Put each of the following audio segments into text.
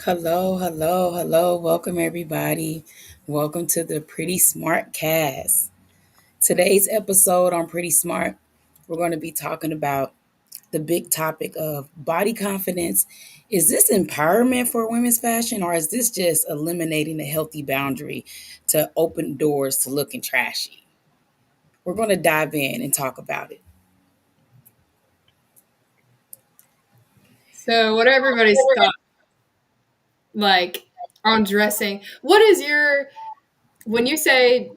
Hello, hello, hello. Welcome, everybody. Welcome to the Pretty Smart Cast. Today's episode on Pretty Smart, we're going to be talking about the big topic of body confidence. Is this empowerment for women's fashion, or is this just eliminating a healthy boundary to open doors to looking trashy? We're going to dive in and talk about it. So, what are everybody's thoughts like on dressing? What is your when you say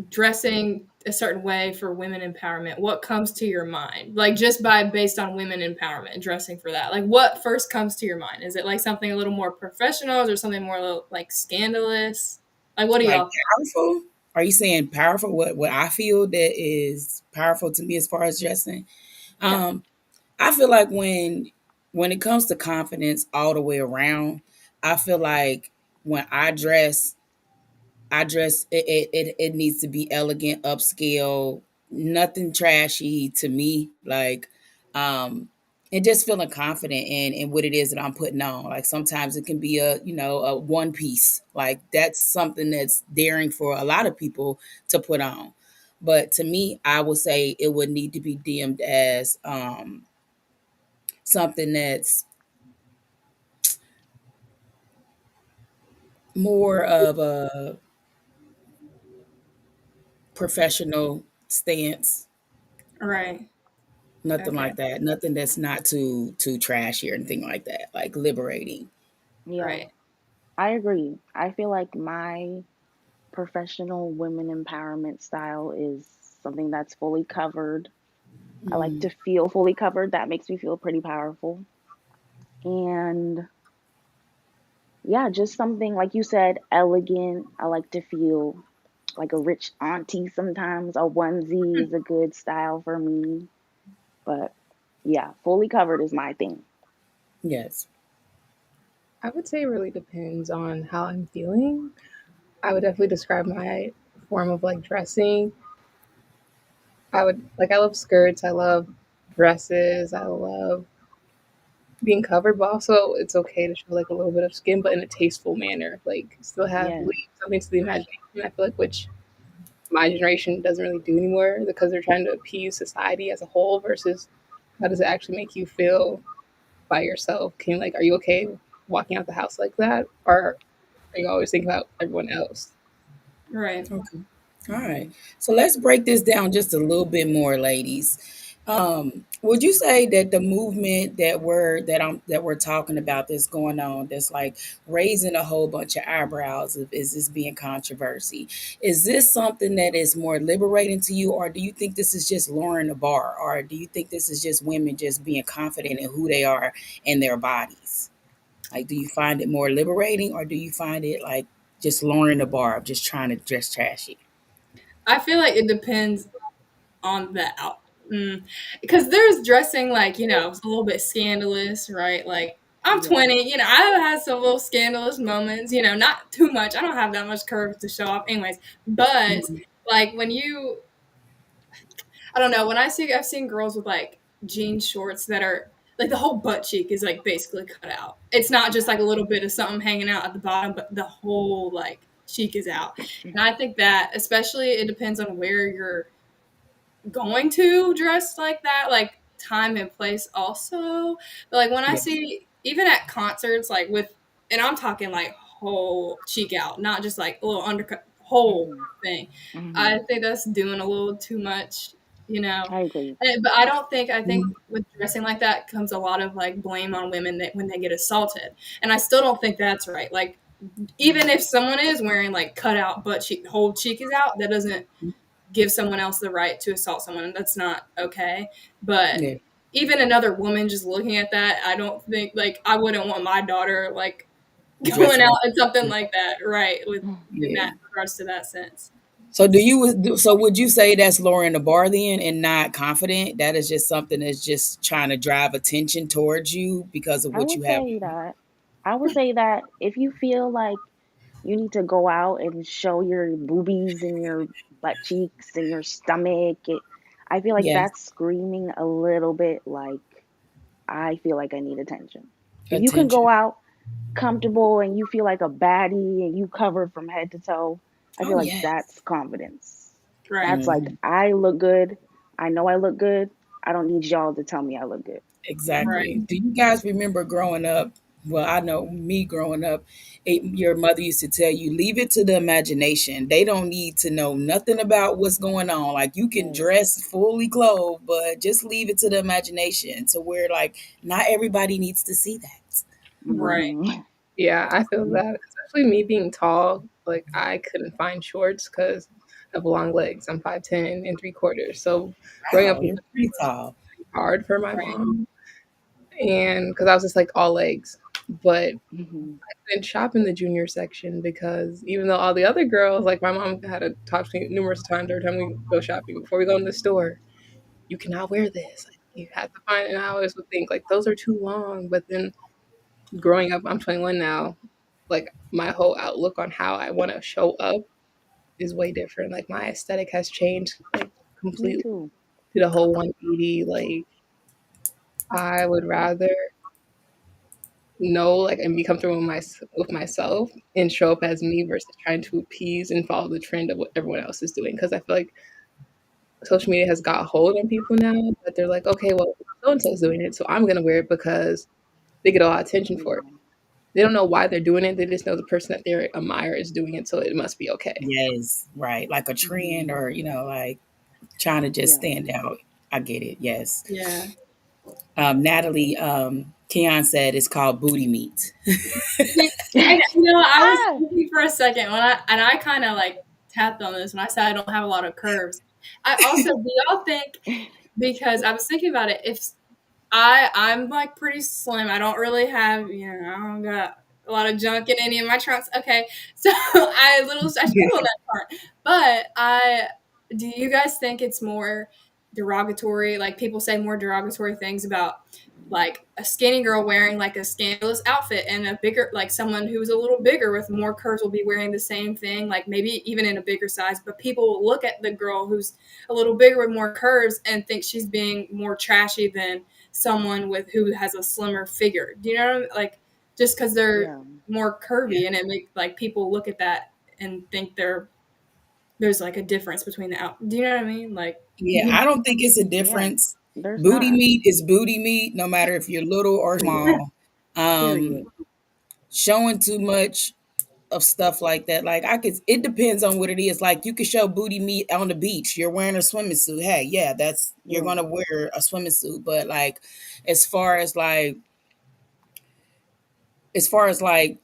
dressing a certain way for women empowerment? What comes to your mind? Like just by based on women empowerment, dressing for that. Like what first comes to your mind? Is it like something a little more professional, or something more like scandalous? Like what do Like y'all? powerful? Are you saying powerful? What I feel that is powerful to me as far as dressing? Yeah, Um, I feel like when it comes to confidence all the way around, I feel like when I dress it needs to be elegant, upscale, nothing trashy to me. Like um and just feeling confident in what it is that I'm putting on. Like sometimes it can be a one piece. Like that's something that's daring for a lot of people to put on. But to me, I would say it would need to be deemed as something that's more of a professional stance. right. Nothing Okay, like that. Nothing that's not too trashy or anything like that. Like liberating. Yeah, right. I agree. I feel like my professional women empowerment style is something that's fully covered. I like Mm, to feel fully covered. That makes me feel pretty powerful. And yeah, just something like you said, elegant. I like to feel like a rich auntie sometimes. A onesie is a good style for me. But yeah, fully covered is my thing. yes. I would say it really depends on how I'm feeling. I would definitely describe my form of like dressing. I love skirts, I love dresses, I love being covered, but also it's okay to show like a little bit of skin, but in a tasteful manner. Like still have Yeah. leave something to the imagination. I feel like which my generation doesn't really do anymore because they're trying to appease society as a whole versus how does it actually make you feel by yourself? Are you okay walking out the house like that? Or are you always thinking about everyone else? Right. Okay. All right. So let's break this down just a little bit more, ladies. Would you say that the movement that we're talking about that's going on, that's like raising a whole bunch of eyebrows, is this being controversy? Is this something that is more liberating to you, or do you think this is just lowering the bar, or do you think this is just women just being confident in who they are and their bodies? Like, do you find it more liberating, or do you find it like just lowering the bar of just trying to dress trashy? I feel like it depends on the out because there's dressing like it's a little bit scandalous, right? Like I'm Yeah. 20, I've had some little scandalous moments, not too much. I don't have that much curves to show off anyways, but Mhm. like when you I don't know, when I've seen girls with like jean shorts that are like the whole butt cheek is like basically cut out. It's not just like a little bit of something hanging out at the bottom, but the whole like cheek is out. And I think that especially it depends on where you're going to dress like that, like time and place also. But like when I Yes. see even at concerts, like and I'm talking like whole cheek out, not just like a little undercut, whole Hmm. thing. Hmm. I think that's doing a little too much, you know. I agree. But I don't think I think Mhm. with dressing like that comes a lot of like blame on women that when they get assaulted, and I still don't think that's right. Like even if someone is wearing like cut out butt cheek, whole cheek is out, that doesn't give someone else the right to assault someone. That's not okay. But Yeah. even another woman just looking at that, I don't think like I wouldn't want my daughter like going Dressing out like in something like that, right? With in yeah. that regards to that sense. So would you say that's lowering the bar then and not confident? That is just something that's just trying to drive attention towards you because of I what would you have say on? that. I would say that if you feel like you need to go out and show your boobies and your butt cheeks and your stomach, I feel like Yes. that's screaming a little bit like I feel like I need attention. If you can Attention. go out comfortable and you feel like a baddie and you covered from head to toe, I Oh feel like yes. that's confidence. Right. That's like, Mhm. I look good. I know I look good. I don't need y'all to tell me I look good. Right. Exactly. Do you guys remember growing up? Well, I know me growing up, your mother used to tell you, leave it to the imagination. They don't need to know nothing about what's going on. Like you can Yes. dress fully clothed, but just leave it to the imagination to where like not everybody needs to see that. Right. Hmm. Yeah, I feel that. Especially me being tall, like I couldn't find shorts because I have long legs. I'm 5'10" and 3/4. So growing up Wow, was you're pretty tall. hard for my Right. mom, and because I was just like all legs. But Hmm. I didn't shop in the junior section because even though all the other girls, like my mom had to talk to me numerous times every time we go shopping before we go in the store, you cannot wear this. Like, you have to find, and I always would think like those are too long. But then growing up, I'm 21 now. Like my whole outlook on how I want to show up is way different. Like my aesthetic has changed like Me completely too. to the whole 180. Like I would rather know like and be comfortable with myself and show up as me versus trying to appease and follow the trend of what everyone else is doing. Because I feel like social media has got a hold on people now that they're like, okay, well, so and so's doing it, so I'm gonna wear it because they get all the attention for it. Yeah. They don't know why they're doing it. They just know the person that they admire is doing it, so it must be okay. Yes, right. Like a trend Hmm. or, like trying to just Yeah. stand out. I get it. Yes. Yeah. Natalie, Keon said it's called booty meat. See, I was Ah. thinking for a second when I kind of like tapped on this when I said I don't have a lot of curves. I also, do y'all think, because I was thinking about it, if I'm like pretty slim. I don't really have, I don't got a lot of junk in any of my trunks. Okay. So I struggle with that part. But do you guys think it's more derogatory? Like people say more derogatory things about like a skinny girl wearing like a scandalous outfit and a bigger, like someone who's a little bigger with more curves will be wearing the same thing, like maybe even in a bigger size. But people will look at the girl who's a little bigger with more curves and think she's being more trashy than someone with who has a slimmer figure. Do you know what I mean? Like just because they're Yeah. more Yeah. curvy, and it make like people look at that and think there's like a difference between the out. Do you know what I mean? Like Yeah, I don't think it's a Yeah. difference. There's Booty not. meat is booty meat, no matter if you're little or Period. small. Um, Period. Showing too much of stuff like that, like it depends on what it is. Like you could show booty meat on the beach. You're wearing a swimming suit. Hey, yeah, you're Yeah. gonna wear a swimming suit. But like, as far as like, as far as like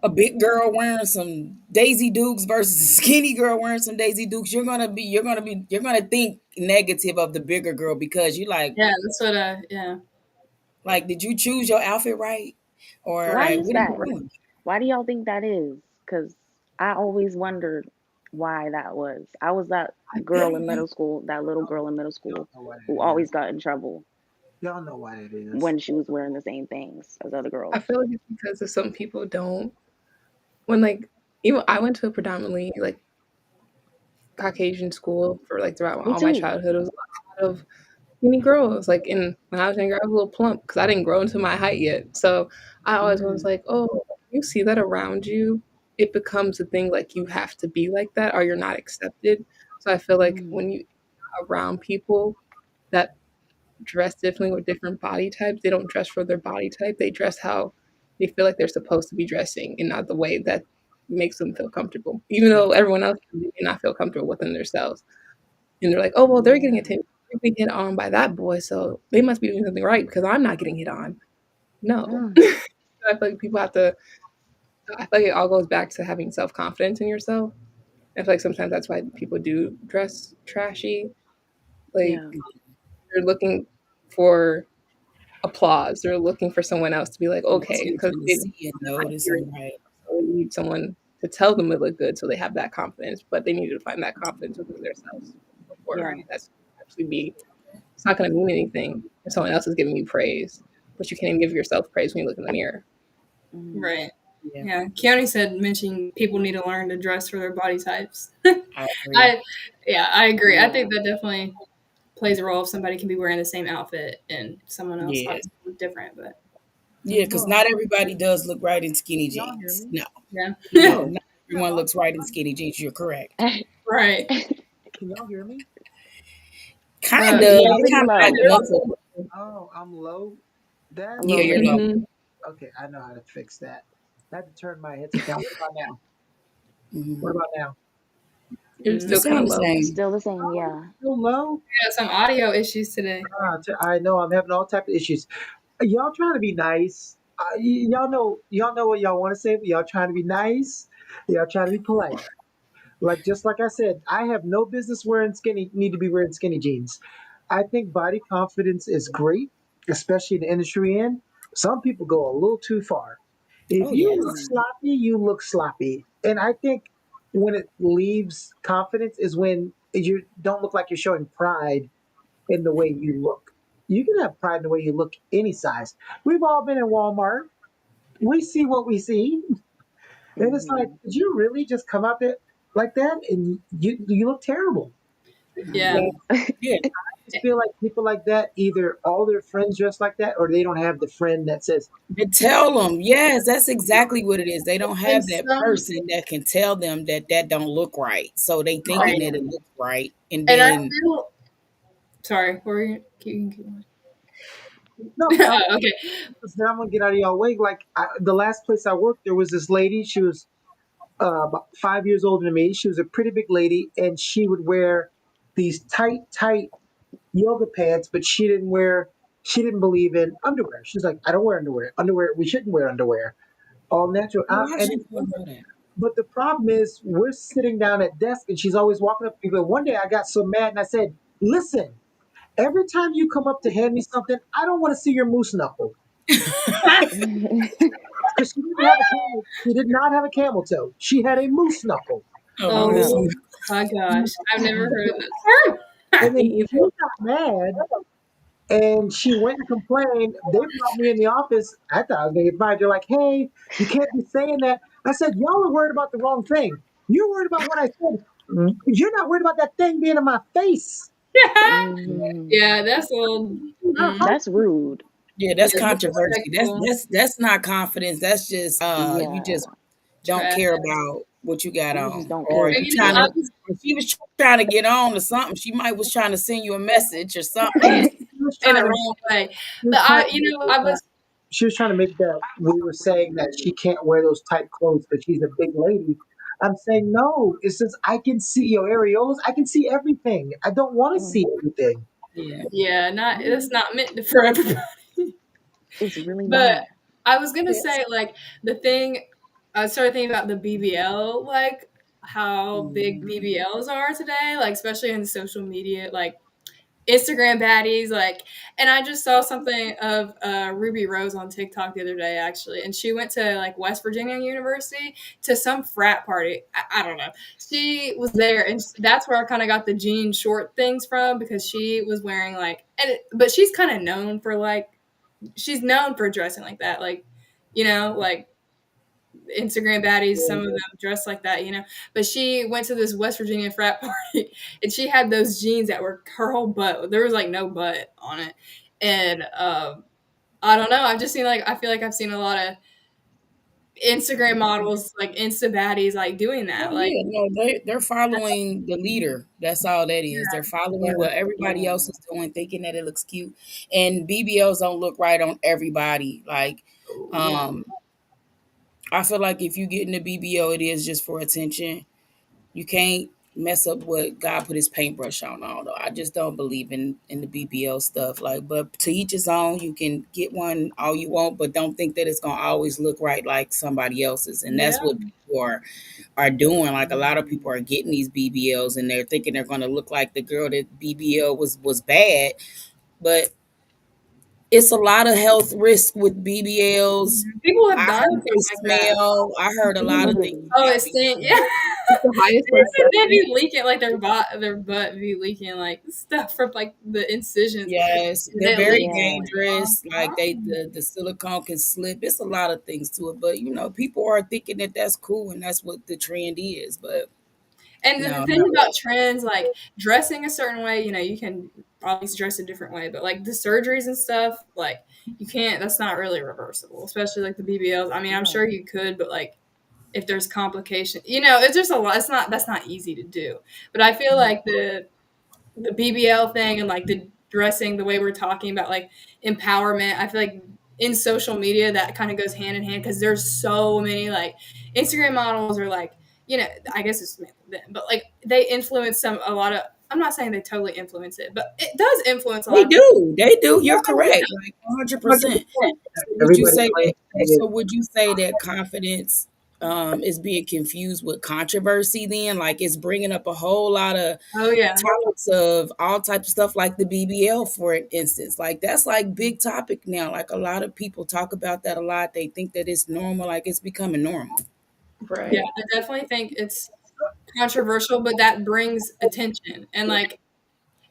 a big girl wearing some Daisy Dukes versus a skinny girl wearing some Daisy Dukes, you're gonna think negative of the bigger girl because you yeah, that's what yeah. like, did you choose your outfit right? Or Why like, is what are you that? doing? Why do y'all think that is? Because I always wondered why that was. I was that I girl in middle school, that little y'all, girl in middle y'all school know what who it is. always got in trouble Y'all know what it is. when she was wearing the same things as other I girls. feel like it's because of some people don't when like even I went to a predominantly like Caucasian school for like throughout Me all my too. childhood. It was a lot of skinny girls. Like in when I was younger, I was a little plump because I didn't grow into my height yet. So I always was Hmm. like, oh, you see that around you, it becomes a thing like you have to be like that or you're not accepted. So I feel like Hmm. when you around people that dress differently with different body types, they don't dress for their body type. They dress how they feel like they're supposed to be dressing and not the way that makes them feel comfortable. Even though everyone else may not feel comfortable within themselves. And they're like, oh, well, they're getting Yeah. attention. They're being hit on by that boy, so they must be doing something right because I'm not getting hit on. No. Mm. I feel like people have to, I feel like it all goes back to having self confidence in yourself. I feel like sometimes that's why people do dress trashy. Like, Yeah. they're looking for applause. They're looking for someone else to be like, And okay, because attention to they're see and not notice hearing and right. so they need someone to tell them they look good so they have that confidence, but they need to find that confidence within themselves before Yeah. Right. that's actually be it's not gonna mean anything if someone else is giving you praise, but you can't even give yourself praise when you look in the mirror. Hmm. Right. Yeah, Yeah. Keone said mentioning people need to learn to dress for their body types. I agree. I yeah, I agree. I Yeah. think that definitely plays a role if somebody can be wearing the same outfit and someone else Yeah, obviously look different, but Yeah, because Oh, not everybody does look right in skinny Can y'all hear jeans. me? No, yeah. no, Oh, not yeah, everyone looks right in skinny jeans. You're correct. Right. can y'all hear me? Kind But of. yeah, You're You we pretty kind of kind like low. muffled. Oh, I'm low. A That's Yeah, little you're bit. low. of. okay. I know how to fix that. I had to turn my headset down. What about now? Hmm. What about now? You're You still kind sound of the low. same. Still the same, Oh, yeah. still low. Got some audio issues today. I know I'm having all type of issues. Y'all trying to be nice. Y'all know what y'all want to say, but y'all trying to be nice. Y'all trying to be polite. Like just like I said, I have no business need to be wearing skinny jeans. I think body confidence is great, especially in the industry we're in. Some people go a little too far. If Oh you look yes. Hmm. sloppy, you look sloppy. And I think when it leaves confidence is when you don't look like you're showing pride in the way you look. You can have pride in the way you look any size. We've all been in Walmart. We see what we see. And it's like, Hmm. did you really just come out there like that? And you look terrible. Yeah. Hmm. Yeah. I just feel like people like that, either all their friends dress like that or they don't have the friend that says, To tell them, yes, that's exactly what it is. They don't And have that some, person that can tell them that that don't look right. So they thinking right. that it Hmm. looks right, and And I then feel, sorry, were you, keep going. no, Okay. then I'm going to get out of y'all way. Like the last place I worked, there was this lady. She was about 5 years older than me. She was a pretty big lady, and she would wear these tight yoga pants, but she didn't believe in underwear. She's like, I don't wear underwear. Underwear, we shouldn't wear underwear. All natural. why And she don't know that? but the problem is, we're sitting down at desk, and she's always walking up to people. One day, I got so mad, and I said, "Listen, every time you come up to hand me something, I don't want to see your moose knuckle." Because she didn't have a camel. She did not have a camel toe. She had a moose knuckle. Oh, Oh Moose. Oh no. my gosh. I've never heard of this. And Me then either. she got mad, and she went and complained. They brought me in the office. I thought I was going to get fired. They're like, "Hey, you can't be saying that." I said, "Y'all are worried about the wrong thing. You're worried about what I said. You're not worried about that thing being in my face." Hmm. Yeah, that's a little, That's rude. Yeah, that's yeah, controversy. disrespectful. That's not confidence. That's just you just Yeah. don't Trash. care about what you got You just on, don't or And care. you you know, trying I to. was, If she was trying to get on to something, she might was trying to send you a message or something. yeah, She was in the trying to, wrong way. she But was trying I, to you make know, it I that was, she was trying to make that we were saying that she can't wear those tight clothes because she's a big lady. I'm saying no. It's just I can see your areolas. I can see everything. I don't want to see Mm. everything. Yeah. yeah, not, it's not meant for everybody. It's really But not. I was gonna Yes. say, like, the thing, I started thinking about the BBL, like, how big Mhm. BBLs are today, like, especially in social media, like, Instagram baddies, like, and I just saw something of Ruby Rose on TikTok the other day, actually, and she went to like West Virginia University to some frat party. I don't know. She was there, and that's where I kind of got the jean short things from because she was wearing like, but she's kind of known for like, she's known for dressing like that, like, like Instagram baddies, some of them dress like that, But she went to this West Virginia frat party and she had those jeans that were her whole butt. There was like no butt on it. And I don't know. I've just seen like I feel like I've seen a lot of Instagram models like Insta baddies like doing Oh that. Like yeah, no, they're following the leader. That's all that is. They're following what everybody Yeah. else is doing, thinking that it looks cute. And BBLs don't look right on everybody. Like, Yeah. um, I feel like if you get in the BBL, it is just for attention. You can't mess up what God put his paintbrush on. Although I just don't believe in the BBL stuff. Like, but to each his own. You can get one all you want, but don't think that it's gonna always look right like somebody else's. And yeah, that's what people are doing. Like a lot of people are getting these BBLs and they're thinking they're gonna look like the girl that BBL was bad, but it's a lot of health risk with BBLs. people have I done heard they stuff like that. smell. I heard a lot of things Really. Oh, about it's stink. Yeah. BBL. It's the highest They risk said they section. be leaking like their butt be leaking like stuff from like the incisions. Yes, they're They very leak. Yeah. dangerous. Like the silicone can slip. It's a lot of things to it, but people are thinking that that's cool and that's what the trend is. But And the No, thing not about trends, like dressing a certain way, you can always dress a different way, but like the surgeries and stuff, like you can't. That's not really reversible, especially like the BBLs. I mean, I'm Yeah. sure you could, but like if there's complication, it's just a lot. It's not That's not easy to do. But I feel like the BBL thing and like the dressing, the way we're talking about like empowerment, I feel like in social media that kind of goes hand in hand because there's so many like Instagram models or like, I guess it's mainly them, but like they influence a lot of, I'm not saying they totally influence it, but it does influence a lot they of people. do. They do. You're Yeah, correct. Like 100%. 100%. So would you Everybody say that claims so it. would you say that confidence is being confused with controversy then? Like it's bringing up a whole lot of oh yeah, topics of all types of stuff like the BBL for instance. Like that's like big topic now. Like a lot of people talk about that a lot. They think that it's normal, like it's becoming normal. yeah, Right. I definitely think it's controversial, but that brings attention. And like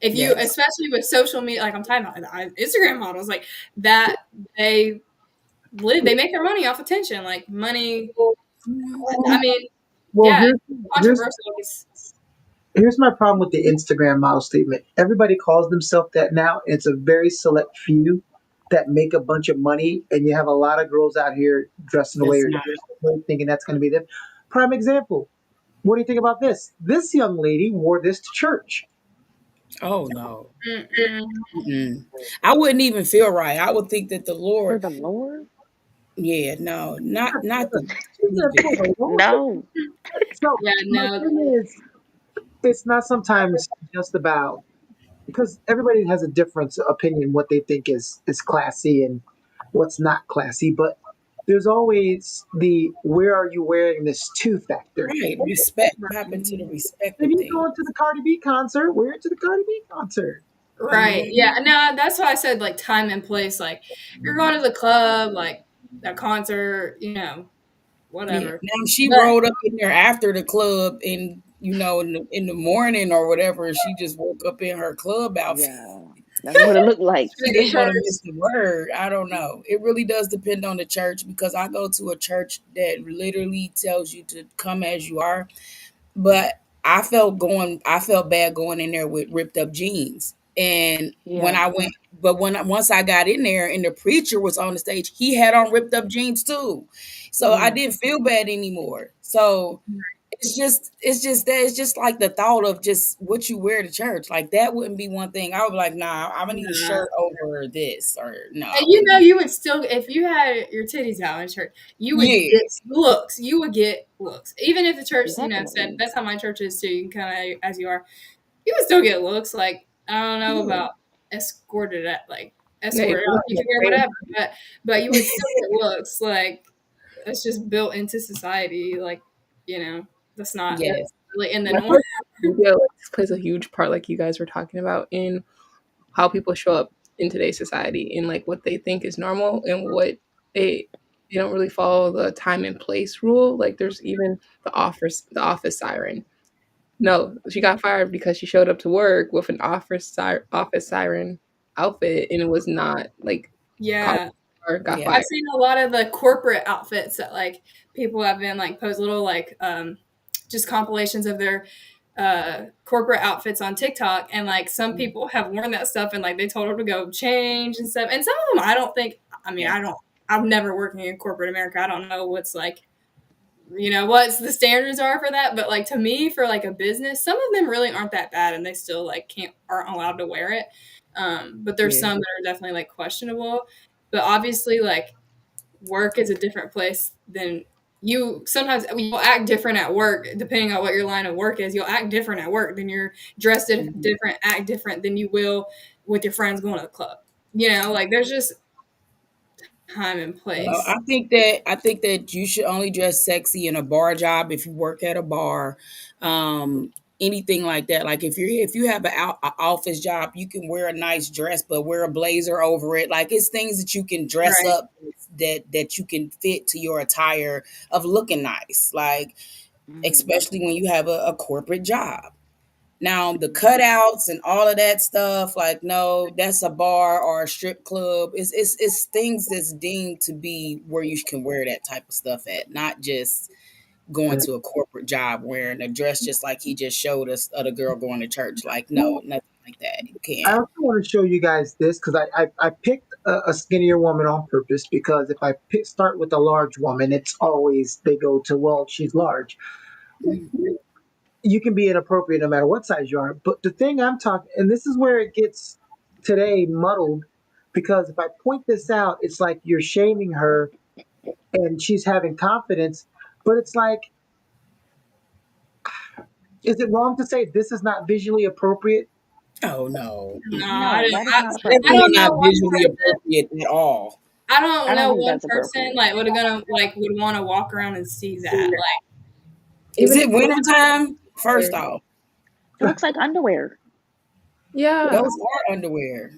if you, Yes. especially with social media, like I'm talking about Instagram models, like that, they they make their money off attention, like money. I mean, Well, yeah, here's it's here's controversial. It's here's my problem with the Instagram model statement. Everybody calls themselves that now. It's a very select few that make a bunch of money, and you have a lot of girls out here dressing the way That's or not. dressing the way, thinking that's going to be them. Prime example. What do you think about this? This young lady wore this to church. Oh no. mm-mm. Mm-mm. I wouldn't even feel right. I would think that the For Lord, the Lord? yeah, no, not the She leave said, it "For there. the Lord." No. So Yeah, my no, thing is, it's not sometimes just about because everybody has a different opinion what they think is classy and what's not classy, but there's always the where are you wearing this to factor. Right. Respect. Tap into the Mhm. respect If of you things. go to the Cardi B concert, wear it to the Cardi B concert. right, Mhm. yeah, no, that's why I said like time and place. Like you're going to the club, like a concert, Yeah. whatever. Now she But rolled up in there after the club and in the morning or whatever, and she just woke up in her club outfit. Yeah. That's what it looked like. to She the didn't want to church, miss the word. I don't know. It really does depend on the church because I go to a church that literally tells you to come as you are. But I felt bad going in there with ripped up jeans. And when Yeah. I went, but once I got in there and the preacher was on the stage, he had on ripped up jeans too. So I Mm. didn't feel bad anymore. So it's just like the thought of just what you wear to church. Like that wouldn't be one thing. I would be like, nah, I'm gonna need a nah. shirt over this, or no, And I wouldn't. you would still, if you had your titties out in church, you would get Yes, looks. You would get looks, even if the church, said Definitely. that's how my church is too. You can kind of as you are, you would still get looks. Like I don't know yeah, about escorted at like Yeah, if escorted you out. look You at can wear the whatever, but you would still get looks. Like it's just built into society. Like that's not yes, really in the I norm. feel like media like, plays a huge part, like you guys were talking about, in how people show up in today's society, in like what they think is normal and what they they don't really follow the time and place rule. Like there's even the office siren. No, she got fired because she showed up to work with an office siren outfit, and it was not like caught Yeah, or got yeah. I've fired. seen a lot of the corporate outfits that like people have been like post little like just compilations of their corporate outfits on TikTok, and like some people have worn that stuff and like they told her to go change and stuff. And some of them I don't think, I mean, Yeah. I've never working in corporate America. I don't know what's like, what's the standards are for that, but like to me for like a business, some of them really aren't that bad and they still like aren't allowed to wear it. But there's Yeah. some that are definitely like questionable. But obviously like work is a different place than you sometimes you'll act different at work depending on what your line of work is. You'll act different at work than you're dressed Mhm. different, act different than you will with your friends going to the club. Like there's just time and Well, place. I think that you should only dress sexy in a bar job if you work at a bar, anything like that. Like if you have a office job, you can wear a nice dress, but wear a blazer over it. Like it's things that you can dress Right. up that you can fit to your attire of looking nice. Like Mhm. especially when you have a corporate job. Now the cutouts and all of that stuff, like no, that's a bar or a strip club. It's things that's deemed to be where you can wear that type of stuff at, not just going to a corporate job wearing a dress just like he just showed us of the girl going to church. Like, no, Well, nothing like that. You I can't. also want to show you guys this because I picked a skinnier woman on purpose because if start with a large woman, it's always they go to, well, she's large. You can be inappropriate no matter what size you are. But the thing I'm talking, and this is where it gets today muddled, because if I point this out, it's like you're shaming her and she's having confidence. But it's like, is it wrong to say this is not visually appropriate? Oh no. No, Mm-mm. No, that is not I Definitely appropriate. don't not know one visually person. appropriate at all. I don't I don't know think one that's person appropriate. like would want to walk around and see that. Like, Is Even it wintertime? First off, It looks like underwear. yeah, those are underwear.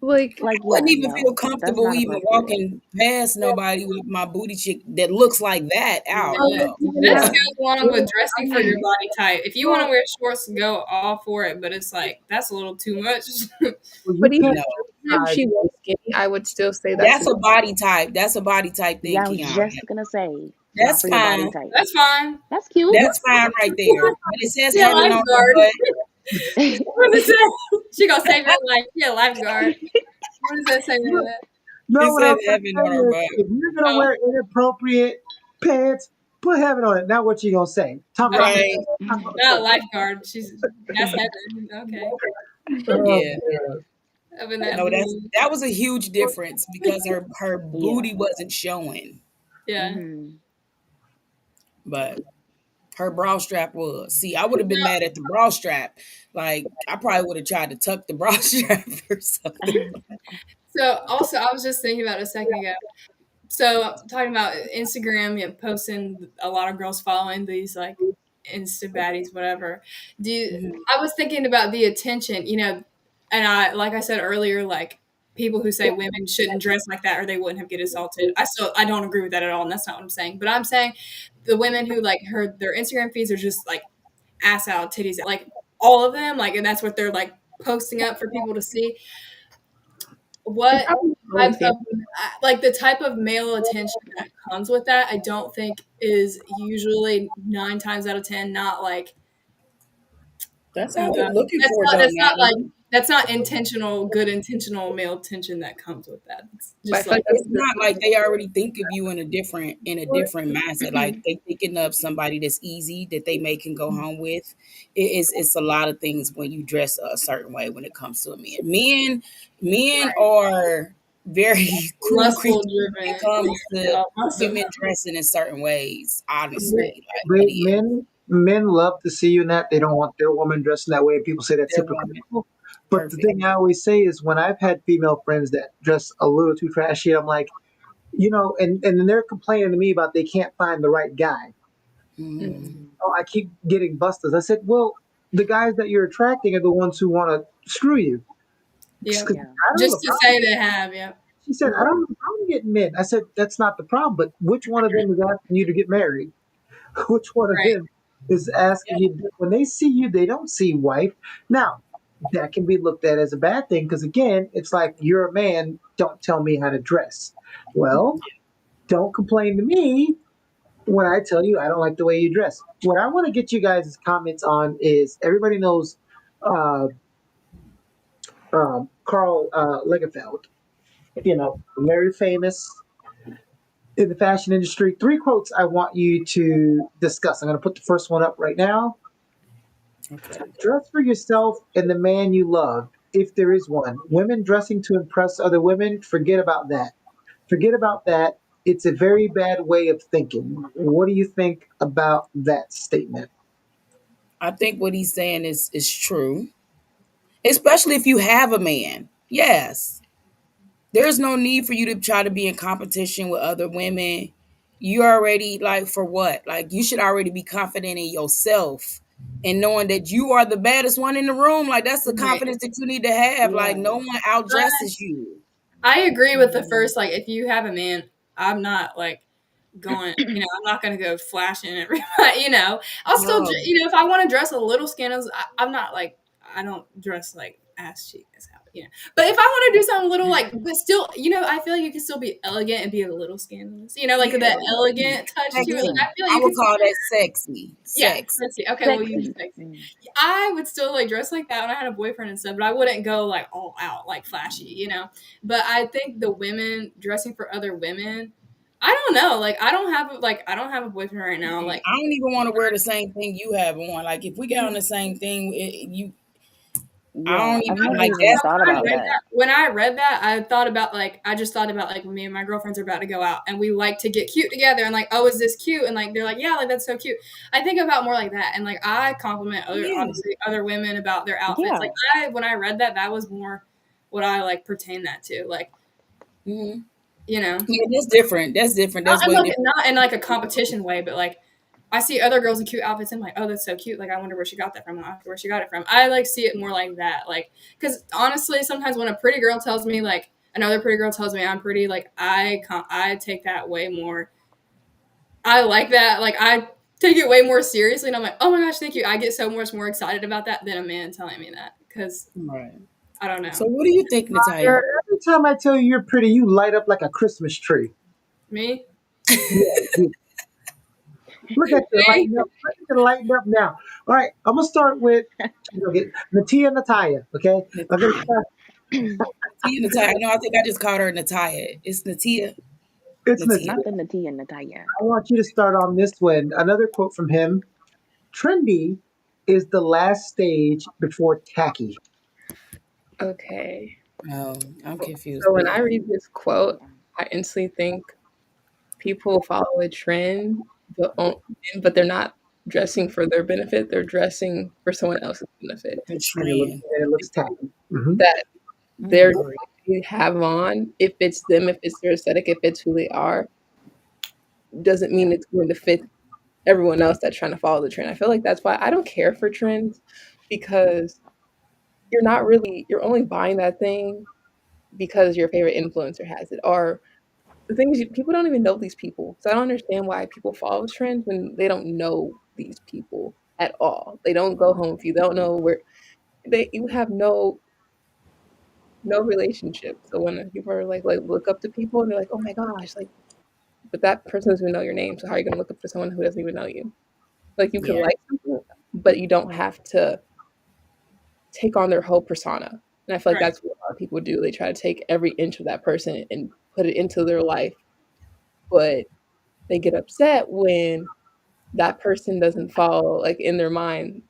like Like, I wouldn't yeah, even feel no, that's comfortable not even appropriate. walking past nobody with my booty cheek that looks like that out. um, No. this yeah, goes along with even dressing for your body type. If you want to wear shorts, go all for it. But it's like that's a little too much. Well, you but even can't No. if size. she was skinny, I would still say that's That's a body type. That's a body type thing, Yeah, I was Keon. just gonna say it's not That's for your body fine. type. That's fine. That's cute. That's fine right there. But it says She a heaven on her lifeguard. butt. What is that? She gonna save your life. She a lifeguard. What does that say No, to that? no, It what I says was heaven going on to her say is, butt. if you're gonna Oh, wear inappropriate pants, put heaven on it. Now, what you gonna say? Talk about okay. Right. Not a lifeguard. That's heaven. Okay. oh, Yeah. man. Up in that No, blue. that was a huge difference because her Yeah. booty wasn't showing, Yeah. Hmm. but her bra strap was. See, I would have been No, mad at the bra strap. Like I probably would have tried to tuck the bra strap or something. so also, I was just thinking about it a second ago. So talking about Instagram, posting a lot of girls following these like Insta baddies, whatever. Mhm. I was thinking about the attention, and I like I said earlier, like people who say women shouldn't dress like that or they wouldn't have get assaulted. I don't agree with that at all, and that's not what I'm saying. But I'm saying the women who like their Instagram feeds are just like ass out, titties out, like all of them, like, and that's what they're like posting up for people to see. it What probably type always of seems like the type of male attention that comes with that, I don't think is usually 9 times out of 10 not like That's uh, how they're looking that's for it not though, like Natalie. that's not intentional, good intentional male attention that comes with that. It's but I just feel like like It's that's not like they already think of you in a the different mindset. Like they thinking of somebody that's easy that they may can go home with. It's a lot of things when you dress a certain way when it comes to a man. Men are very cruel lustful creatures when it driven. comes Get to all muscle. women dressing in certain ways. Men, Honestly, like it is. men love to see you in that. They don't want their woman dressing that way. People say that's They're woman. hypocritical. But the Perfect. thing I always say is when I've had female friends that dress a little too trashy, I'm like, and then they're complaining to me about they can't find the right guy. Mhm. Hmm. Oh, I keep getting busters. I said, well, the guys that you're attracting are the ones who want to screw you. Yep. 'Cause Yeah. I don't have Just a to problem. say they have, yep. She said, I don't have a problem getting men. I said, that's not the problem. But which one of them is asking you to get married? Which one of Right. them is asking you? When they see you, they don't see wife. Now, that can be looked at as a bad thing because, again, it's like you're a man, don't tell me how to dress. Well, don't complain to me when I tell you I don't like the way you dress. What I want to get you guys' comments on is everybody knows uh, Carl Lagerfeld, very famous in the fashion industry. Three quotes I want you to discuss. I'm going to put the first one up right now. Okay. Dress for yourself and the man you love, if there is one. Women dressing to impress other women, forget about that. Forget about that. It's a very bad way of thinking. What do you think about that statement? I think what he's saying is true, especially if you have a man. Yes, there's no need for you to try to be in competition with other women. You already like for what? Like you should already be confident in yourself and knowing that you are the baddest one in the room. Like that's the Right. confidence that you need to have. Like Yeah. no one outdresses you. I agree with the first, like, if you have a man, I'm not like going, I'm not going to go flashing everybody, I'll still, No. if I want to dress a little skin, I'm not like, I don't dress like ass cheek. you know. But if I want to do something little like, but still, I feel like you can still be elegant and be a little scandalous. Like Yeah, that elegant touch to it. Like sexy. Yeah. I feel like I you would can still call be that sexy. yeah, Sex. sexy. Okay, we'll use Sexy. sexy. Mm. I would still like dress like that when I had a boyfriend and stuff, but I wouldn't go like all out, like flashy. But I think the women dressing for other women, I don't know. Like I don't have a boyfriend right now. Like I don't even want to wear the same thing you have on. Like if we got on the same thing, I Yeah, don't even I've never like even that's thought when I about read that. that, when I read that, I just thought about like me and my girlfriends are about to go out and we like to get cute together and like, oh, is this cute? And like they're like, yeah, like that's so cute. I think about more like that and like I compliment yeah. obviously other women about their outfits. Like Yeah. when I read that, that was more what I like pertain that to. Like, Hmm. you know, Yeah, that's different. That's different. not That's in way like different. not in like a competition way, but like I see other girls in cute outfits. And I'm like, oh, that's so cute. Like, I wonder where she got that from. I wonder where she got it from. I like see it more like that. Like, because honestly, sometimes when a pretty girl tells me like another pretty girl tells me I'm pretty, like I take that way more. I like that. Like, I take it way more seriously, and I'm like, oh my gosh, thank you. I get so much more excited about that than a man telling me that because Right. I don't So know what do you think, Natalia? Every time I tell you you're pretty, you light up like a Christmas tree. me. Yeah, you- look at you Me? lighting up. Look at you lighting up now. All right, I'm gonna start with okay, Natia Natalia. Okay, I'm gonna Natia. start. Natia, Natalia. No, I think I just called her Natalia. It's Natia. It's Natia. Not Natia. the Natia and Natalia. I want you to start on this one. Another quote from him: "Trendy is the last stage before tacky." Okay. Oh, I'm confused So when with I that. read this quote, I instantly think people follow a trend, but but they're not dressing for their benefit. They're dressing for someone else's benefit. The And trend. it looks tacky. That I their agree. they have on, if it's them, if it's their aesthetic, if it's who they are, doesn't mean it's going to fit everyone else that's trying to follow the trend. I feel like that's why I don't care for trends because you're only buying that thing because your favorite influencer has it. Or the thing is, people don't even know these people. So I don't understand why people follow trends when they don't know these people at all. They don't go home if you don't know where you have no relationship. So when people are like look up to people and they're like, oh my gosh, like, but that person doesn't even know your name. So how are you gonna look up to someone who doesn't even know you? Like you can Yeah. like something, but you don't have to take on their whole persona. And I feel like Right. that's what a lot of people do. They try to take every inch of that person and put it into their life, but they get upset when that person doesn't follow, like in their mind,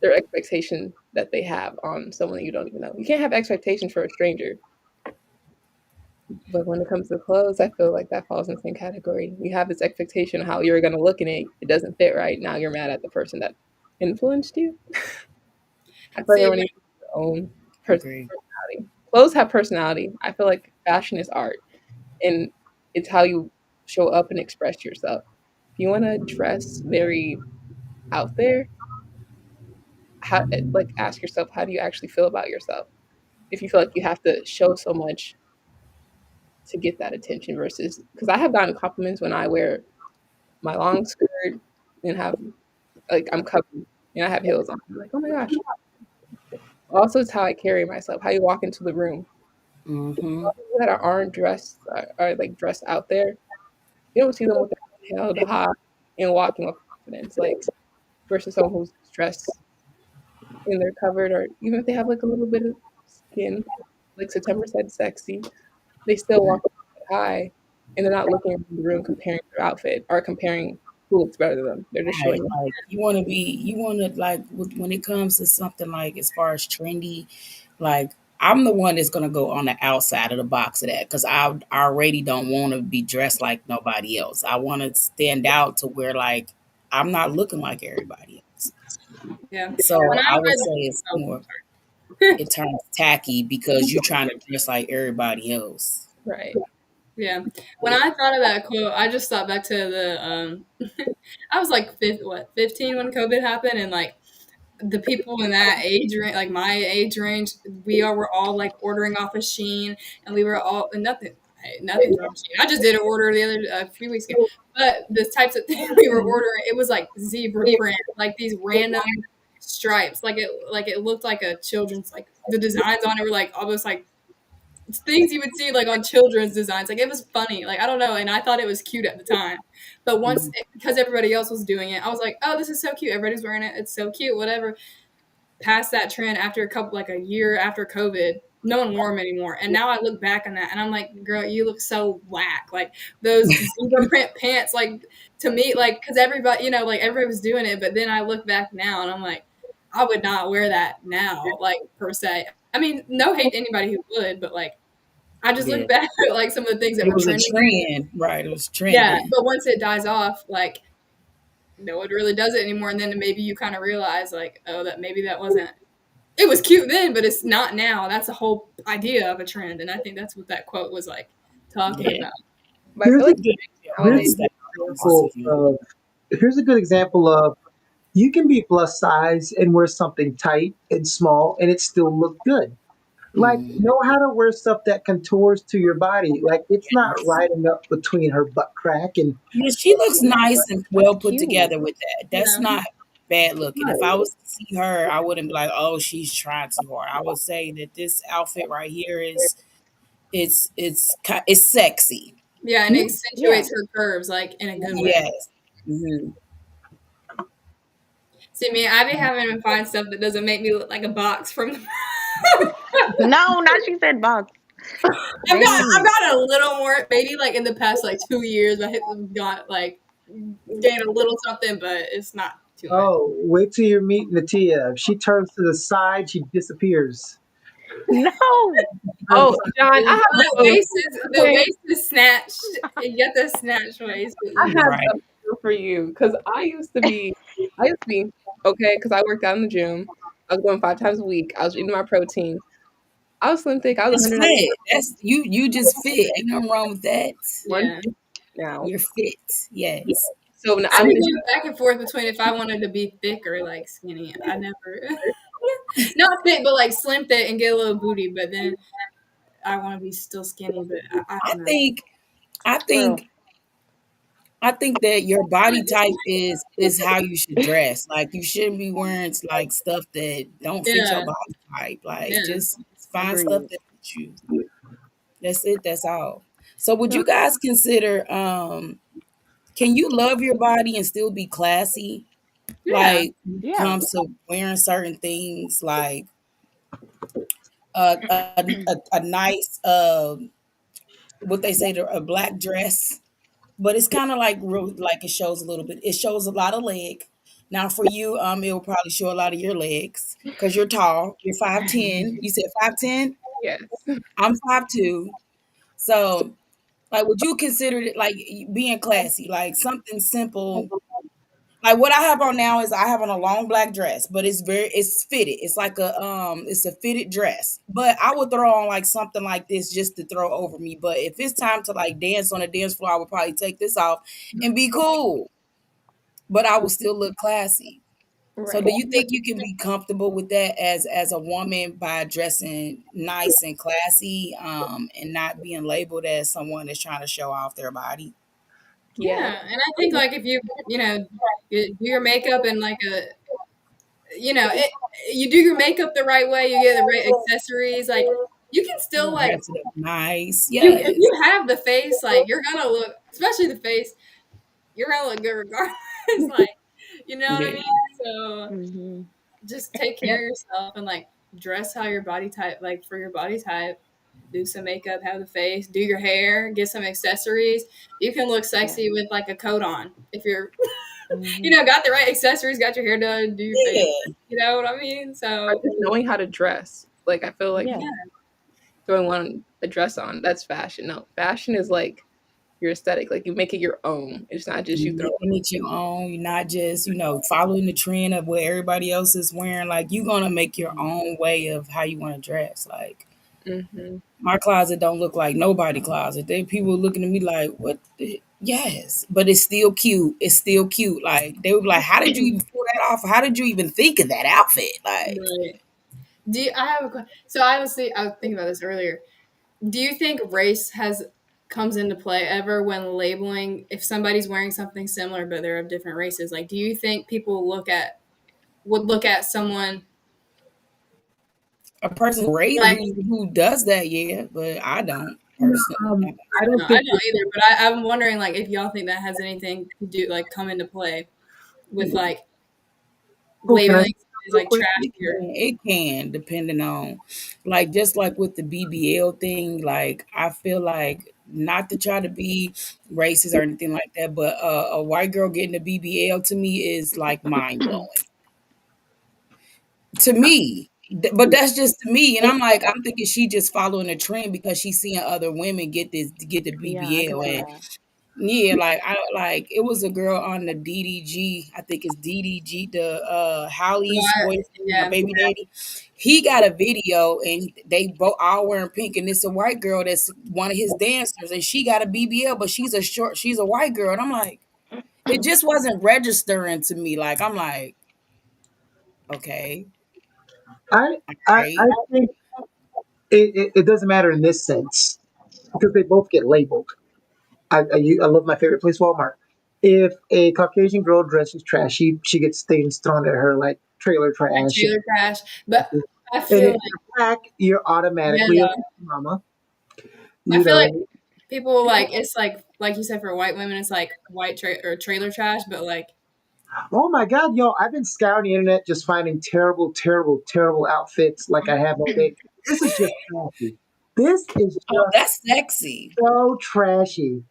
their expectation that they have on someone that you don't even know. You can't have expectations for a stranger. But when it comes to clothes, I feel like that falls in the same category. You have this expectation of how you're going to look in it. It doesn't fit right. Now you're mad at the person that influenced you. I feel like See, everyone needs their own I agree. personality. Clothes have personality. I feel like fashion is art, and it's how you show up and express yourself. If you want to dress very out there, like ask yourself, how do you actually feel about yourself? If you feel like you have to show so much to get that attention, versus because I have gotten compliments when I wear my long skirt and have like I'm covered and I have heels on. I'm like, oh my gosh. Also, it's how I carry myself, how you walk into the room. Mm-hmm. People that aren't dressed are like dressed out there. You don't see them with their head held high and walking with confidence, like versus someone who's dressed and they're covered, or even if they have like a little bit of skin, like September said, sexy. They still walk high, and they're not looking around the room comparing their outfit or comparing who looks better than them. They're just Right. showing up. Like you want to like when it comes to something like as far as trendy, like I'm the one that's gonna go on the outside of the box of that because I already don't want to be dressed like nobody else. I want to stand out to where like I'm not looking like everybody else. yeah. When So I I would read, say it's oh, more it turns tacky because you trying to dress like everybody else. Right. yeah. When I thought of that quote, I just thought back to the I was like 15 when COVID happened and like the people in that age range, like my age range, were all like ordering off a Sheen and we were all and nothing hey, nothing's wrong with Sheen. I just did an order the other a few weeks ago. But the types of things we were ordering, it was like zebra print, like these random stripes, like it looked like a children's, like the designs on it were like almost like things you would see like on children's designs. Like it was funny. Like I don't know, and I thought it was cute at the time. But because everybody else was doing it, I was like, oh, this is so cute. Everybody's wearing it. It's so cute. Whatever. Past that trend after like a year after COVID, no one wore them anymore. And now I look back on that and I'm like, girl, you look so whack. Like those zebra print pants, like to me, like because everybody, like everybody was doing it. But then I look back now and I'm like, I would not wear that now, like per se. I mean, no hate to anybody who would, but like I just Yeah. look back at like some of the things that It were was a trending. trend, right? It was Yeah, trending. but once it dies off, like no one really does it anymore. And then maybe you kind of realize like, oh, that maybe that wasn't, it was cute then, but it's not now. That's the whole idea of a trend. And I think that's what that quote was like talking Yeah. about. But I feel Here's a like good here's Always nowadays, a style. good example of here's a good example of you can be plus size and wear something tight and small and it still look good. Like Mm. know how to wear stuff that contours to your body. Like it's not riding up between her butt crack and Yeah, she looks nice and That's well put cute. together with that. That's Yeah. not bad looking. If I right. was to see her, I wouldn't be like, "Oh, she's trying too hard." I would say that this outfit right here is it's sexy. Yeah. And it Yeah. accentuates her curves like in a good way. Yes. Hmm. See, me, I be having to find stuff that doesn't make me look like a box from the No, not she said box. I've Baby. gotten a little more, maybe like in the past like 2 years, got like gained a little something, but it's not too much. Oh, wait till you meet Natia. If she turns to the side, she disappears. No. oh, John, I have The a waist the quick, waist is snatched. You get the snatch waist. I have Right. a feel for you because I used to be okay because I worked out in the gym. I was going 5 times a week. I was eating my protein. I was slim thick. I was It's 190 fit. That's you. You just fit. Ain't nothing wrong with that. Yeah. now. You're fit. Yeah. Yes. So when I I'm be in the going back and forth between if I wanted to be thick or like skinny. I never, not thick, but like slim thick and get a little booty. But then I want to be still skinny. But I I don't know. think. I Squirrel. think. I think that your body type is how you should dress. Like you shouldn't be wearing like stuff that don't fit your Yeah, body type. Like yeah. just find stuff Agreed. that fits you. That's it. That's all. So would gym, you guys consider can you love your body and still be classy? Yeah. Like when it Yeah. comes to wearing certain things like a nice what they say a black dress, but it's kind of like real like it shows a little bit. It shows a lot of leg. Now for you, it will probably show a lot of your legs because you're tall. You're 5'10". You said 5'10"? yes. I'm 5'2". So like would you consider it like being classy, like something simple? Like what I have on now is I have on a long black dress, but it's fitted. It's like it's a fitted dress. But I would throw on like something like this just to throw over me. But if it's time to like dance on a dance floor, I would probably take this off and be cool. But I would still look classy. So do Right. you think you can be comfortable with that as a woman by dressing nice and classy, and not being labeled as someone that's trying to show off their body? Yes. Yeah, and I think like if you do your makeup and like it, you do your makeup the right way, you get the right accessories, like you can still like Dress it up nice. you if Yes. you have the face, like you're gonna look, especially the face, you're gonna look good regardless. Like you know what I Yeah. mean? So Hmm. just take care of yourself and like dress how your body type, like for your body type. Do some makeup, have the face, do your hair, get some accessories. You can look Yeah. sexy with like a coat on if you're Hmm. got the right accessories, got your hair done, do your face. Yeah. You know what I mean? Or So just knowing how to dress. Like I feel like Yeah. people throwing one a dress on, that's fashion. No, fashion is like your aesthetic. Like you make it your own. It's not just you You're throw. making it your own. You're not just, following the trend of what everybody else is wearing. Like you're gonna make your own way of how you want to dress. Like Mm-hmm. my closet don't look like nobody closet. They people looking at me like, what the yes. But it's still cute. It's still cute. Like they would be like, how did you even pull that off? How did you even think of that outfit? Like right. I have a question? So I was thinking about this earlier. Do you think race has comes into play ever when labeling if somebody's wearing something similar but they're of different races? Like, do you think people look at would look at someone A person raised like, who does that, yeah, but I don't No, personally. I don't no, I think don't either, but I'm wondering like if y'all think that has anything to do like come into play with like Oh, can I labeling as real like quick? It trashy or can, it can, depending on, like, just like with the BBL thing. Like, I feel like not to try to be racist or anything like that, but a white girl getting a BBL to me is like mind blowing to me. But that's just to me, and I'm thinking she just following a trend because she's seeing other women get the Yeah, I could BBL, see and that. yeah, like I like it was a girl on the DDG. I think it's DDG, the Holly's what? boyfriend, my Yeah. baby daddy. He got a video and they both all wearing pink, and it's a white girl that's one of his dancers, and she got a BBL, but she's a white girl, and I'm like, it just wasn't registering to me. Like I'm like, okay, I right. I think it doesn't matter in this sense because they both get labeled. I love my favorite place, Walmart. If a Caucasian girl dresses trashy, she gets things thrown at her like trailer Like trash. trailer trash. But I And feel if like you're black, you're yeah, automatically a mama. I You feel like know. people like it's like you said for white women it's like or trailer trash, but like Oh my God, yo! I've been scouring the internet just finding terrible, terrible, terrible outfits like I have all day. This is just trashy. This is Oh, just that's sexy. so trashy.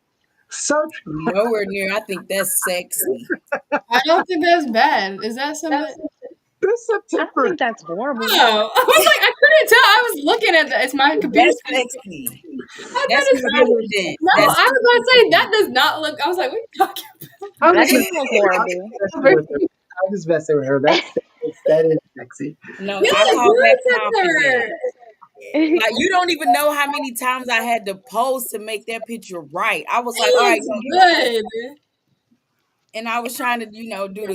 So Nowhere near. I think that's sexy. I don't think that's bad. Is that something? this I don't September. think that's horrible. Oh, I was like, I couldn't tell. I was looking at that. It's my computer That's screen. sexy. I That's thought it said confidence. no. That's I was going to say that confidence. does not look. I was like, what are you talking I was That like, doesn't look I'm horrible. just messing with her. I'm just messing with her. That is sexy. No, You I look call that good, confidence. September. Like you don't even know how many times I had to pose to make that picture right. I was like, all It right, looks yo, good. and I was trying to, do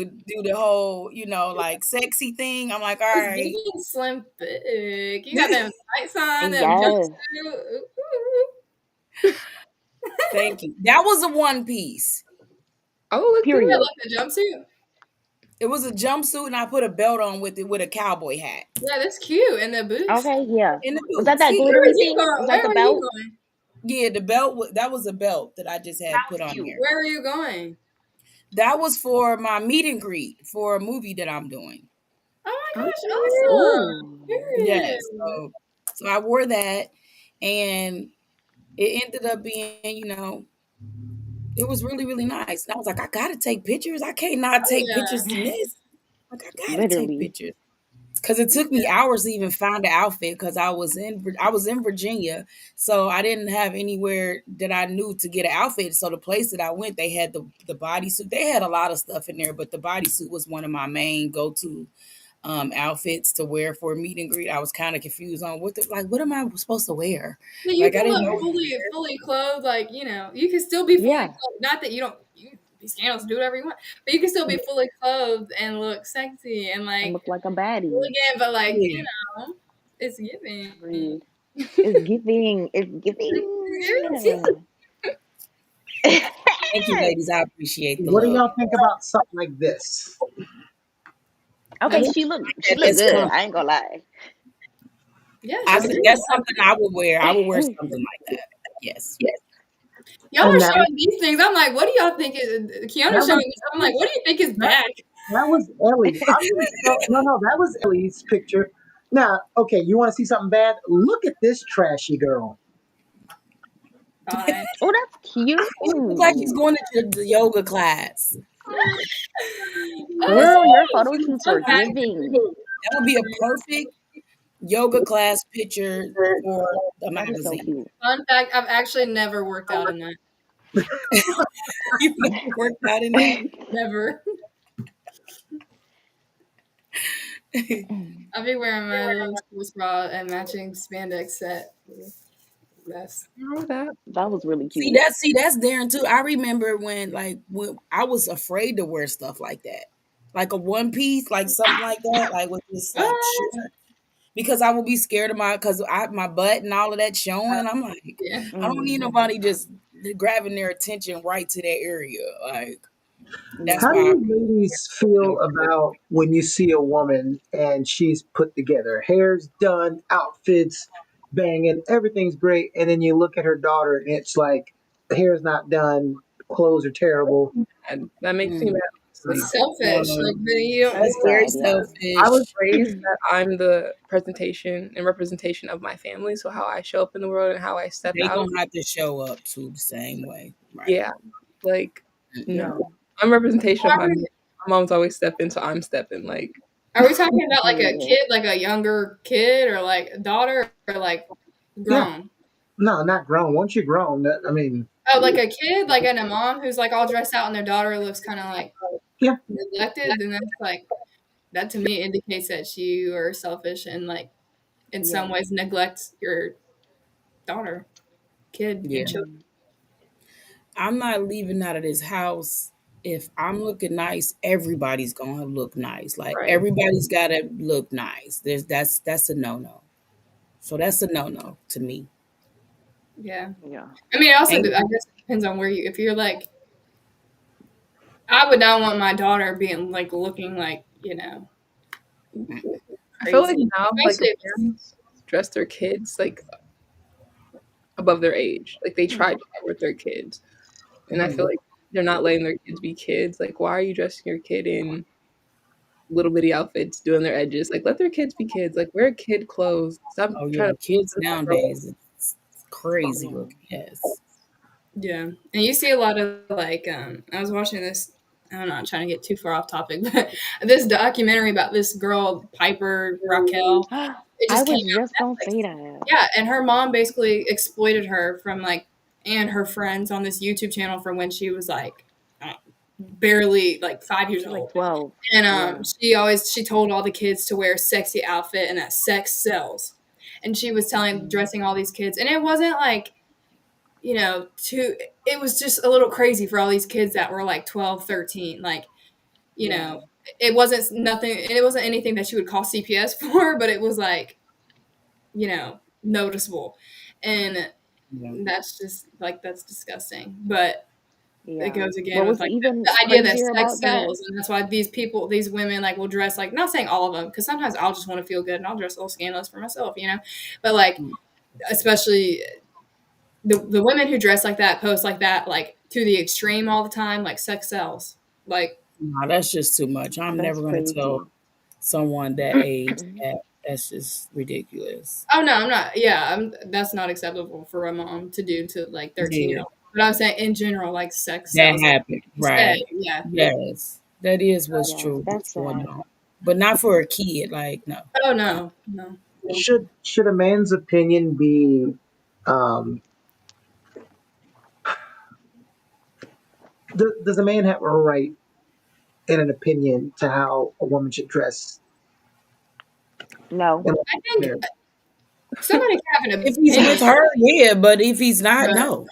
the whole, like sexy thing. I'm like, all It's right, giving slim thick. You got them tights on, them Yes, jumpsuit. Ooh. thank you. That was a one piece. oh, look Yeah, good. period. like the jumpsuit. It was a jumpsuit, and I put a belt on with it with a cowboy hat Yeah, that's cute. And the boots. Okay, yeah. and the Was that boots. that Yeah, Where glittery were you thing? Was going? that Where the were you belt? going? yeah, the belt. That was a belt that I just That had was put on cute. there. Where were you going? That was for my meet and greet for a movie that I'm doing. Oh my gosh, Okay. awesome. Ooh. Yes. Period. So I wore that, and it ended up being, it was really, really nice. And I was like, I gotta take pictures. I can't not Oh take yeah. pictures in this. Like, I gotta take Literally. pictures. Because it took me hours to even find the outfit because I was in Virginia, so I didn't have anywhere that I knew to get an outfit. So the place that I went, they had the bodysuit. They had a lot of stuff in there, but the bodysuit was one of my main go to outfits to wear for a meet and greet. I was kind of confused on what am I supposed to wear? So you Like I can didn't look know. fully clothed, like you can still be fully Yeah. clothed. Not that you can be scandalous, do whatever you want, but you can still be fully clothed and look sexy and And like look like a baddie. elegant, but like Yeah. it's giving. Agreed. It's giving. It's giving. Thank you, ladies. I appreciate the What do love. y'all think about something like this? I Okay, like she that. look That's good. comfy. I ain't gonna lie. Yeah, she's That's serious. something I would wear. I would wear something like that. Yes. Y'all are And that showing these things. I'm like, what do y'all think is that Keanu's was showing me? I'm like, what do you think is that, back? that was Ellie. I'm gonna tell, no, no, that was Ellie's picture. Now, okay, you want to see something bad? Look at this trashy girl. Fine. Oh, that's cute. He look like he's going to the yoga class. That's Girl, your Oh, photo shoots are fun fact. giving. that would be a perfect yoga class picture for a That is so magazine. cute. Fun fact. I've actually never worked out in that. You've never worked out in that? Never. I'll be wearing my little sports bra and matching spandex set. Best. I know that. That was really See cute. that's Darren too. I remember when I was afraid to wear stuff like that. Like a one piece, like something like that, like with this like What? short because I would be scared of my butt and all of that showing. I'm like, Yeah. I don't need Mm. nobody just grabbing their attention right to that area. Like, That's How Yeah. do why I you ladies feel about when you see a woman and she's put together, hair's done, outfits banging, everything's great, and then you look at her daughter and it's like hair's not done, clothes are terrible. And that makes me mm, mad, honestly. It's selfish. Like you don't. That's that's very sad, yeah. I was selfish. raised that I'm the presentation and representation of my family, so how I show up in the world and how I step They out. gonna have to show up too the same way, right? Yeah, like Mm-mm. Yeah. no, I'm representation of Are my we, mom. My mom's always stepping, so I'm stepping. Like are we talking about like a Period. kid, like a younger kid, or like a daughter, or like Yeah, grown? no, not grown. Once you're grown, that, I mean, Oh, like a kid, like and a mom who's like all dressed out, and their daughter looks kind of like yeah, neglected. Then that's like that to me indicates that you are selfish and like in some Yeah. ways neglect your daughter, kid, and Yeah. children. Hmm. I'm not leaving out of this house. If I'm looking nice, everybody's gonna look nice. Like right, everybody's gotta look nice. That's a no no. So that's a no no to me. Yeah, Yeah. I mean, it also I And guess it depends on where you. If you're like, I would not want my daughter being like looking like I feel like crazy, now like especially if it's parents dress their kids like above their age. Like they try Hmm. to with their kids, and I feel mhm. like they're not letting their kids be kids. Like why are you dressing your kid in little bitty outfits, doing their edges? Like let their kids be kids. Like wear kid clothes. Stop Oh trying yeah, to kids grow up. nowadays it's crazy Yeah. looking. Yes. yeah, and you see a lot of like I was watching this. I'm not trying to get too far off topic, but this documentary about this girl Piper Raquel. It I just came was out just gonna on Netflix. say that. Yeah, and her mom basically exploited her from like and her friends on this YouTube channel from when she was like uh, barely like 5 years She's like old. 12. And Yeah. she told all the kids to wear sexy outfit and that sex sells. And she was telling Hmm. dressing all these kids, and it wasn't like too. It was just a little crazy for all these kids that were like 12, 13. Like you Yeah. know, it wasn't nothing. It wasn't anything that she would call CPS for, but it was like noticeable, and Yeah. that's just like that's disgusting. But it Yeah. goes again What with was like even the idea that crazier sex about that? sells, and that's why these women like will dress like not saying all of them because sometimes I'll just want to feel good and I'll dress a little scandalous for myself. But like Mm. especially the women who dress like that post like that like to the extreme all the time like sex sells like No, that's just too much. I'm That's never gonna tell crazy. someone that age that. That's just ridiculous. oh no I'm not yeah that's not acceptable for a mom to do to like 13-year Yeah. old but I'm saying in general like sex That sells like happened, you said right. yeah Yes. That is what's Yeah. true, That's what's going sad. on. But not for a kid, like, no. oh no. should a man's opinion be um, does a man have a right and an opinion to how a woman should dress? No. And I think somebody can have an If he's opinion with her, yeah, but if he's not, but no.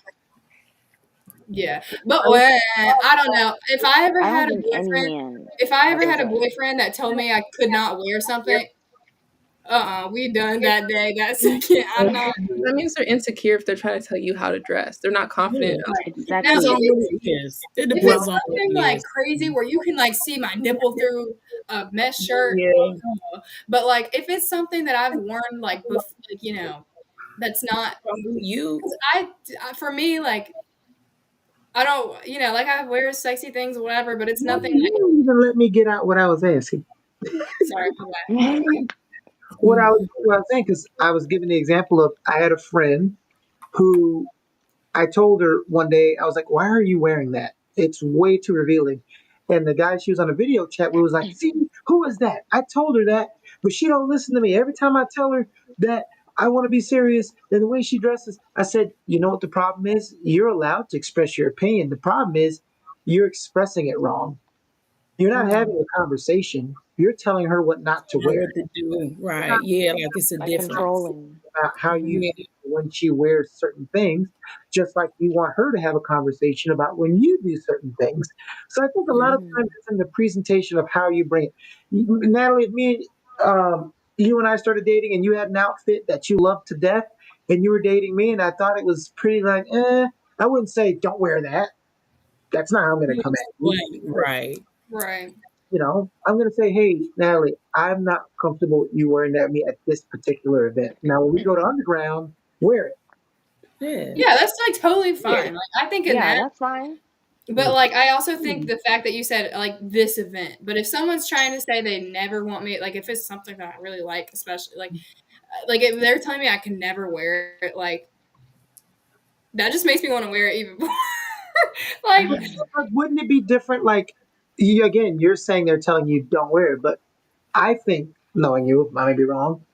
yeah, but well, I don't know. I don't think any man If I has ever a had a say. boyfriend that told me I could not wear something, we done that day, that second. I'm not. That means they're insecure if they're trying to tell you how to dress. They're not confident Yeah. enough. Now, Depends Exactly on if it. what it's it is. It if depends it's on what something it like is. crazy where you can like see my nipple through a mesh shirt, Yeah. but like if it's something that I've worn like that's not You, 'cause for me like I don't like I wear sexy things or whatever, but it's nothing you like didn't even let me get out what I was asking. sorry my bad. What I was saying, because I was giving the example of I had a friend who I told her one day, I was like, "Why are you wearing that? It's way too revealing." And the guy she was on a video chat with was like, "See, who is that?" I told her that, but she don't listen to me. Every time I tell her that I want to be serious, then the way she dresses, I said, "You know what the problem is? You're allowed to express your opinion. The problem is you're expressing it wrong. You're not having Hmm. a conversation. You're telling her what not to know wear. what to do. Right. Yeah, like it's a Like difference. controlling. About how you Yeah. feel when she wears certain things, just like you want her to have a conversation about when you do certain things. So I think a lot of Hmm. times it's in the presentation of how you bring it. Natalie, you and I started dating, and you had an outfit that you loved to death, and you were dating me, and I thought it was pretty like, I wouldn't say don't wear that. That's not how I'm going to You come at you. explain, right. Right. I'm going to say, hey, Natalie, I'm not comfortable with you wearing that me at this particular event. Now, when we go to underground, wear it. Yeah. Yeah, that's like totally fine. Like I think in Yeah, that, that's fine. but like I also think the fact that you said like this event, but if someone's trying to say they never want me, like if it's something that I really like, especially like if they're telling me I can never wear it, like that just makes me want to wear it even more. Like But wouldn't it be different? Like, again, you're saying they're telling you don't wear it, but I think, knowing you, I may be wrong,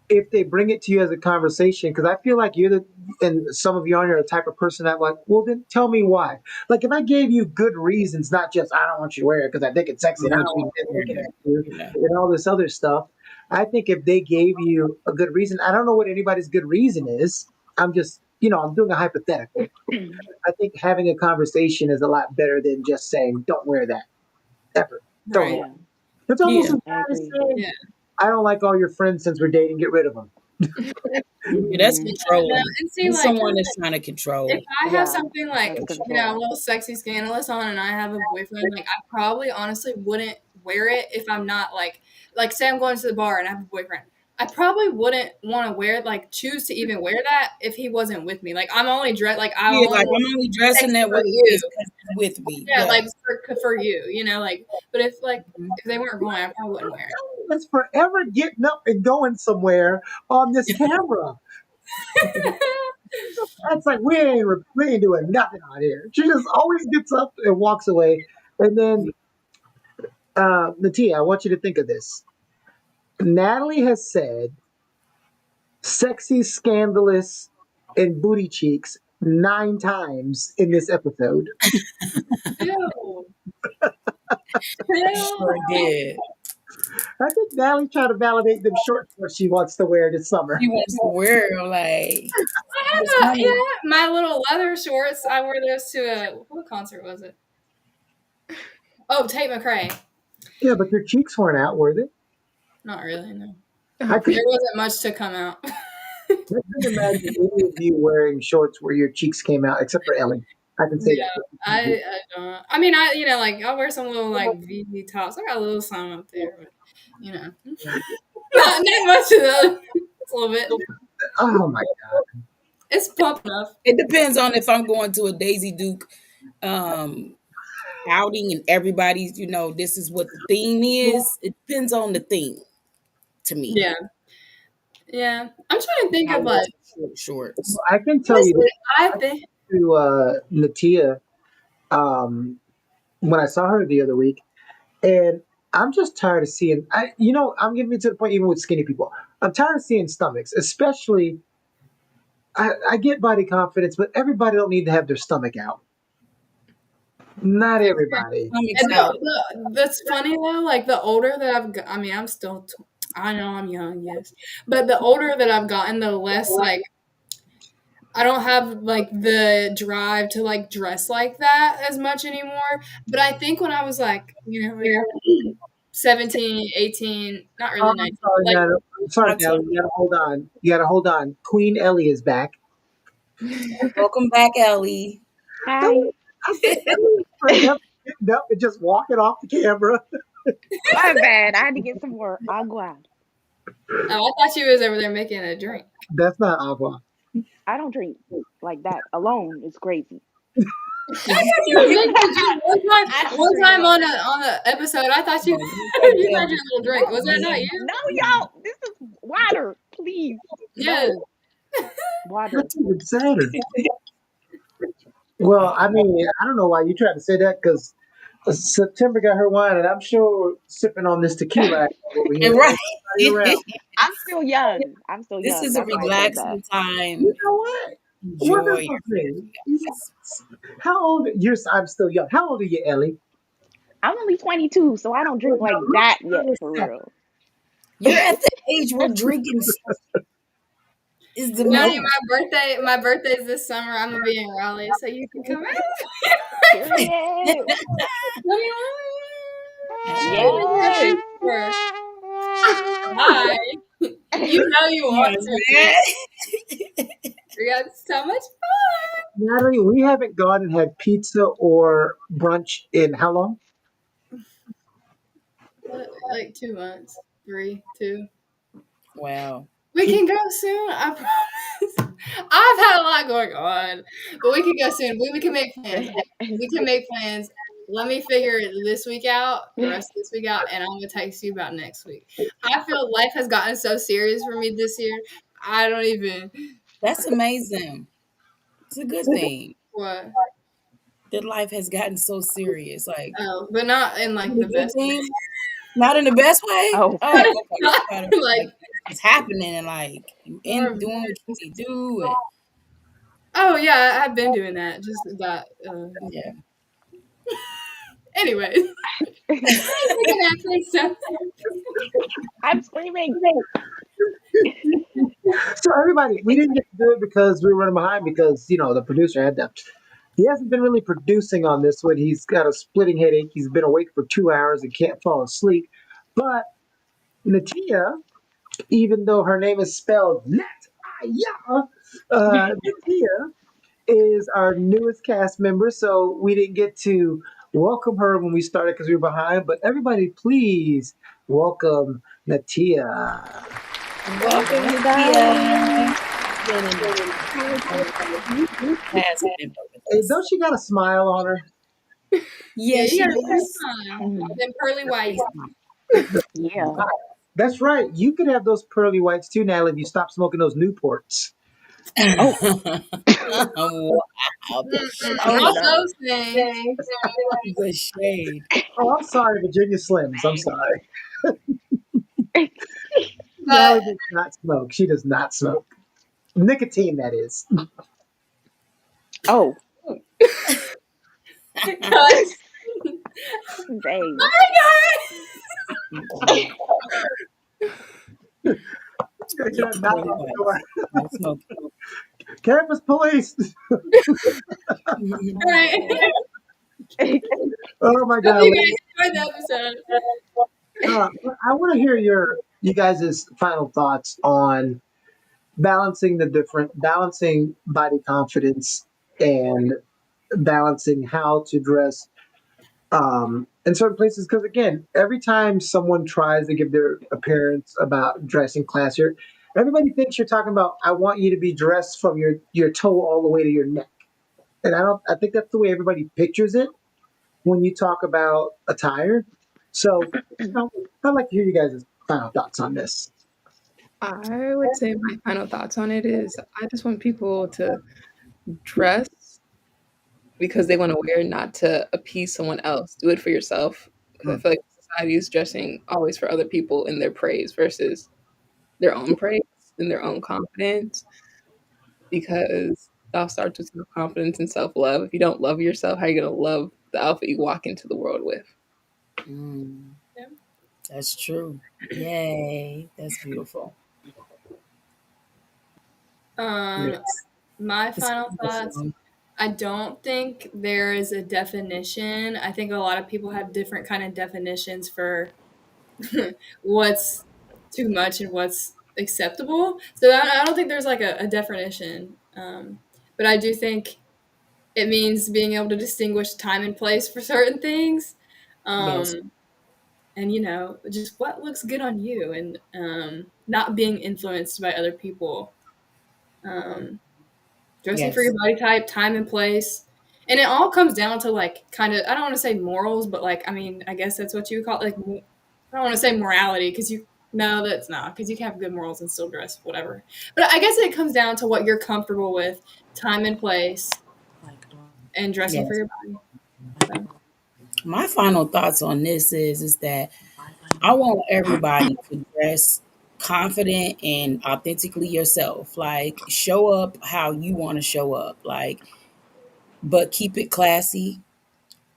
if they bring it to you as a conversation, because I feel like and some of you on here are the type of person that like, well, then tell me why. Like, if I gave you good reasons, not just I don't want you to wear it because I think it's I sexy and I want don't you want to men wear looking it. at you Yeah. and all this other stuff. I think if they gave you a good reason, I don't know what anybody's good reason is. I'm just, I'm doing a hypothetical. I think having a conversation is a lot better than just saying, don't wear that ever. Throw it right. away. Yeah, It's almost Yeah. as I bad as agree. saying, Yeah. I don't like all your friends since we're dating, get rid of them. Yeah, that's Hmm. No, controlling. and see He's like someone that's trying to if control. I have Yeah, something like, that's a control. little sexy scandalous on and I have a boyfriend, like I probably honestly wouldn't wear it if I'm not like say I'm going to the bar and I have a boyfriend. I probably wouldn't want to wear like choose to even wear that if he wasn't with me. Like I'm only dressed like I Yeah, only like want I'm only to dressing text that for way you. is because he's with me. Yeah, like Yes. for you, like but Mhm. if they weren't going, I probably wouldn't wear It's forever getting up and going somewhere on this camera. it. That's like we ain't doing nothing on here. She just always gets up and walks away. And then Natia, I want you to think of this. Natalie has said sexy, scandalous, and booty cheeks 9 times in this episode. Ew. You Ew. sure did. I think Natalie's trying to validate them short shorts she wants to wear this summer. He wants to wear like Miss I have Honey. my little leather shorts. I wore those to what concert was it? Oh, Tate McRae. Yeah, but your cheeks weren't out, were they? Not really, no. I There couldn't, wasn't much to come out. I couldn't imagine any of you wearing shorts where your cheeks came out, except for Ellie. I can say Yeah, that. I don't. I mean, like I'll wear some little like VV tops. I got a little something up there, but not much of those. It's a little bit. Oh my It's plump enough. It depends on if I'm going to a Daisy Duke um outing and everybody's, this is what the theme is. It depends on the theme to me. Yeah, yeah. I'm trying to think I of wear like some short shorts. I can tell you honestly. this. I I think to Natia when I saw her the other week, and I'm just tired of seeing. I'm getting to the point even with skinny people. I'm tired of seeing stomachs, especially. I get body confidence, but everybody don't need to have their stomach out. Not everybody. Stomach's and out. that's funny though. Like the older that I mean, I'm still. I know I'm young, yes, but the older that I've gotten, the less like I don't have like the drive to like dress like that as much anymore. But I think when I was like, like 17, 18, not Oh, really I'm 19, sorry, but like Natalie. I'm sorry, I'll tell Natalie. You you. gotta hold on. You gotta hold on. Queen Ellie is back. Welcome back, Ellie. Hi. I said Ellie is forever getting up and just walking off the camera. My bad. I had to get some more agua. oh, I thought she was over there making a drink. That's not agua. I don't drink like that alone. It's crazy. I thought you were making a drink I don't one drink time alone. on a episode. I thought you Oh, you got you had Ellie. your little drink. Was that not you? No, y'all. This is water. Please. Yes. No. Water. That's even sadder. Well, I mean, I don't know why you tried to say that because September got her wine, and I'm sure sipping on this tequila over here. And right. Everybody around. I'm still young. I'm still This young. is a That's why I said that. relaxing time. You know what? Enjoy Wonderful your thing. yes. How old? I'm still young. How old are you, Ellie? I'm only 22, so I don't drink like that yet, for real. You're at the age where drinking is the Nani, most. my birthday's this summer. I'm gonna be in Raleigh, so you can come out. Period. Hey. Yes. Hi. You know you want Yes, to. man. We got so much fun. Natalie, we haven't gone and had pizza or brunch in how long? What, like 2 months, three, two. Wow. We can go soon. I promise. I've had a lot going on, but we can go soon. We can make plans. We can make plans. Let me figure this week out, the rest of this week out, and I'm gonna text you about next week. I feel life has gotten so serious for me this year. I don't even That's amazing. It's a good thing what. that life has gotten so serious. Like, Oh, but not in like a the good best way. thing. Not in the best way? Oh, Oh, okay. Not Kind of like like it's happening and like you more in of doing what you need to do and oh yeah, I've been doing that. Just that. yeah. Anyway, we can actually step. I'm screaming. So everybody, we didn't get to do it because we were running behind because the producer had to. He hasn't been really producing on this one. He's got a splitting headache. He's been awake for 2 hours and can't fall asleep. But Natia, even though her name is spelled Natia, Natia is our newest cast member. So we didn't get to welcome her when we started because we were behind. But everybody, please welcome Natia. Welcome, Hey Natia. guys. Been in past member with Hey, us. don't she got a smile on her? Yeah, Yeah, you she gotta be does. fine. Mm, Them pearly Very whites. smart. yeah. That's right. You could have those pearly whites too, Natalie, if you stop smoking those Newports. Oh, Wow. Oh Not no. those things. The shade. Oh, I'm sorry, Virginia Slims. I'm sorry. But Natalie does not smoke. She does not smoke. Nicotine, that is. oh, because dang. my God. Mm-mm. You're Yeah, gonna knock pearly on the door. whites. No smoking. Campus police. All right. Oh my Hope God, you ladies. guys enjoyed the episode. Uh, I want to hear you guys' final thoughts on balancing body confidence and balancing how to dress in certain places. Because again, every time someone tries to give their appearance about dressing classier, everybody thinks you're talking about I want you to be dressed from your toe all the way to your neck. And I think that's the way everybody pictures it when you talk about attire. So I'd like to hear you guys' final thoughts on this. I would say my final thoughts on it is I just want people to dress because they want to wear, not to appease someone else. Do it for yourself. Because I Hmm. feel like society is dressing always for other people in their praise versus their own praise and their own confidence. Because it all starts with self confidence and self love. If you don't love yourself, how are you going to love the outfit you walk into the world with? Mm, Yeah. that's true. Yay. That's beautiful. Um, Yes. my It's final thoughts. beautiful. I don't think there is a definition. I think a lot of people have different kind of definitions for what's too much and what's acceptable. So I don't think there's like a definition. But I do think it means being able to distinguish time and place for certain things. Yes. Um, and just what looks good on you and not being influenced by other people. Um, Dressing for your Yes. body type, time and place. And it all comes down to like kind of I don't want to say morals, but like I mean, I guess that's what you would call it, like I don't want to say morality because you no, that's not because you can have good morals and still dress whatever. But I guess it comes down to what you're comfortable with, time and place, and dressing for Yes. your body. So My final thoughts on this is that I want everybody to dress confident and authentically yourself. Like show up how you want to show up. Like, but keep it classy,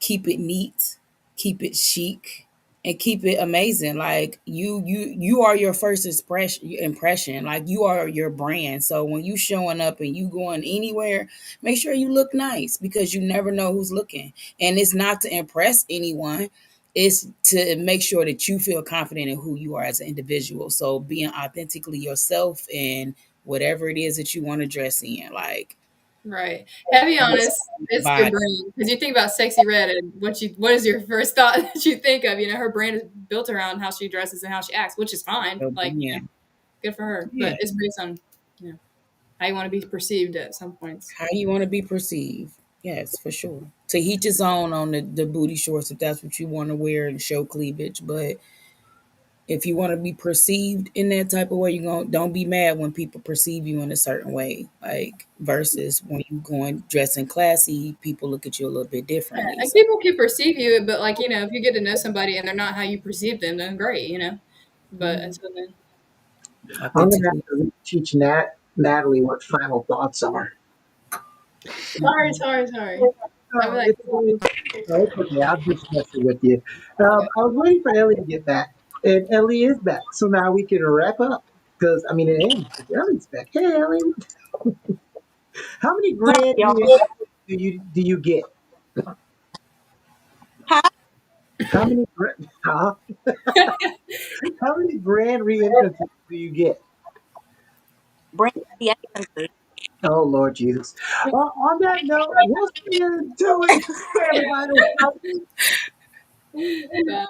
keep it neat, keep it chic, and keep it amazing. Like you are your first impression. Like you are your brand. So when you showing up and you going anywhere, make sure you look nice because you never know who's looking. And it's not to impress anyone. It's to make sure that you feel confident in who you are as an individual. So being authentically yourself and whatever it is that you want to dress in. Like Right. Gotta be What's honest, it's your body? brain because you think about Sexy Red and what is your first thought that you think of? Her brand is built around how she dresses and how she acts, which is fine. Like, Yeah, good for her. yeah. But it's based on, you know, how you want to be perceived at some points. How you want to be perceived? Yes, for sure. To each his own on the booty shorts if that's what you want to wear and show cleavage. But if you want to be perceived in that type of way, you don't be mad when people perceive you in a certain way. Like versus when you going dressing classy, people look at you a little bit Yeah, differently. like So people can perceive you, but like, if you get to know somebody and they're not how you perceive them, then great. But mhm, until then, I'm gonna have authenticity. to teach Natalie what final thoughts are. sorry. I'd be No, like, it's okay. I'm just messing with you. I was waiting for Ellie to get back, and Ellie is back. So now we can wrap up because I mean it ends. If Ellie's back. Hey, Ellie, how many grand re-entrances do you get? How many huh? How many grand re-entrances do you get? Oh Lord Jesus! On that note, we'll see you in 2 weeks, everybody. bye.